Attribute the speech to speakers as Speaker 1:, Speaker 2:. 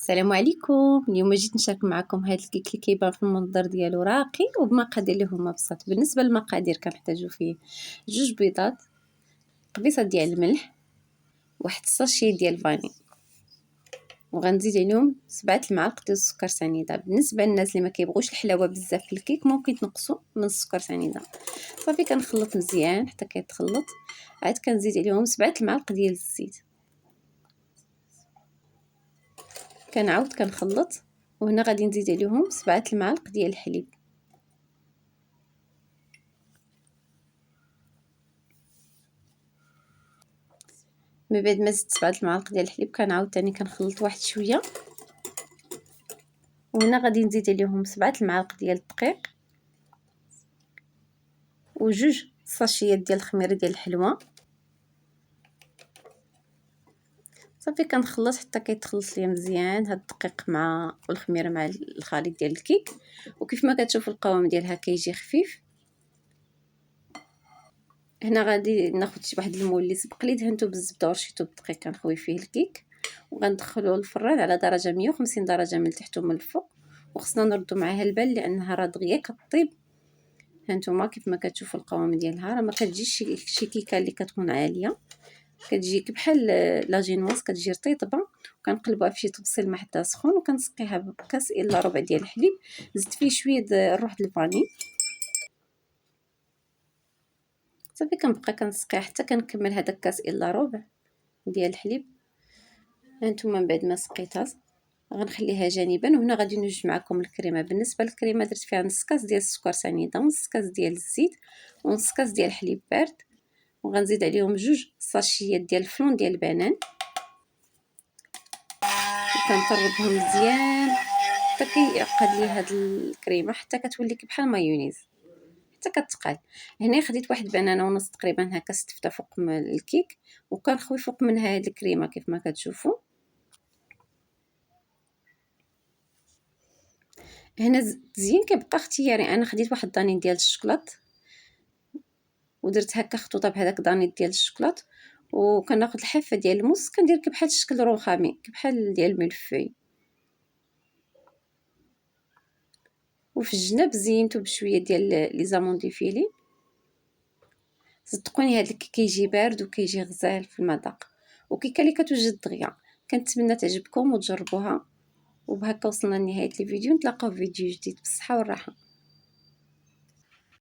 Speaker 1: السلام عليكم. اليوم جيت نشارك معكم هذا الكيك اللي كيبان في المنظر ديالو راقي وبمقادير اللي هما بساط. بالنسبه للمقادير كنحتاجو فيه 2 بيضات، قبيصه ديال الملح، واحد الساشي ديال فاني، وغنزيد عليهم 7 المعالق ديال السكر سنيده. بالنسبه للناس اللي ما كيبغوش الحلاوه بزاف في الكيك ممكن تنقصوا من السكر سنيده. صافي كنخلط مزيان حتى كيتخلط، عاد كنزيد عليهم 7 المعالق ديال الزيت، كنعاود كنخلط، وهنا غادي نزيد عليهم 7 المعالق ديال الحليب. من بعد ما زدت 7 المعالق ديال الحليب كنعاود ثاني كنخلط واحد شويه، وهنا غادي نزيد عليهم 7 المعالق ديال الدقيق وجوج ساشيات ديال الخميره ديال الحلوى. صافي كنخلط حتى كيتخلط ليا مزيان هاد الدقيق مع الخميره مع الخليط ديال الكيك، وكيف ما كتشوفوا القوام ديالها كيجي خفيف. هنا غادي ناخذ شي واحد المول اللي سبق لي دهنته بالزبده ورشيتو بالدقيق كنخوي فيه الكيك، وغندخلوه للفران على درجه 150 درجه من التحت ومن الفوق، وخصنا نردو معاها البال لانها راه دغيا كطيب. هانتوما كيف ما كتشوفوا القوام ديالها راه ما كتجيش شي كيكه اللي كتكون عاليه، كتجيك بحال لاجينواس كتجي رطيطبه. وكنقلبوها في شي طبسيل مع حدا سخون، وكنسقيها بكاس الا ربع ديال الحليب، زدت فيه شويه الروح د الفاني. صافي كنبقى كنسقيها حتى كنكمل هذاك كاس الا ربع ديال الحليب. هانتوما من بعد ما سقيتها غنخليها جانبا، وهنا غادي نوجد معكم الكريمه. بالنسبه للكريمه درت فيها نص كاس ديال السكر سنيده، ونص كاس ديال الزيت، ونص كاس ديال الحليب بارد، وغنزيد عليهم 2 ساشيات ديال الفلون ديال البنان، وكنطربهم مزيان حتى كيعقد لي هاد الكريمه حتى كتولي بحال مايونيز حتى كتقال. هنا خديت واحد بنانه ونص تقريبا هكا ستفتها فوق الكيك، وكنخوي فوق منها هاد الكريمه كيف ما كتشوفوا. هنا التزيين كيبقى اختياري، انا خديت واحد دانين ديال الشوكولات ودرت هكا خطوطه بهذاك دانيت ديال الشوكولات، وكناخذ الحافه ديال الموس كندير بحال الشكل رخامي بحال ديال الملفي، وفي الجناب زينته بشويه ديال لي زاموندي فيلي. صدقوني هذا الكيك كيجي بارد وكيجي غزال في المذاق، وكيكه اللي كتوجد دغيا. كنتمنى تعجبكم وتجربوها. وبهكا وصلنا لنهايه الفيديو، نتلاقاو في فيديو جديد بالصحه والراحه.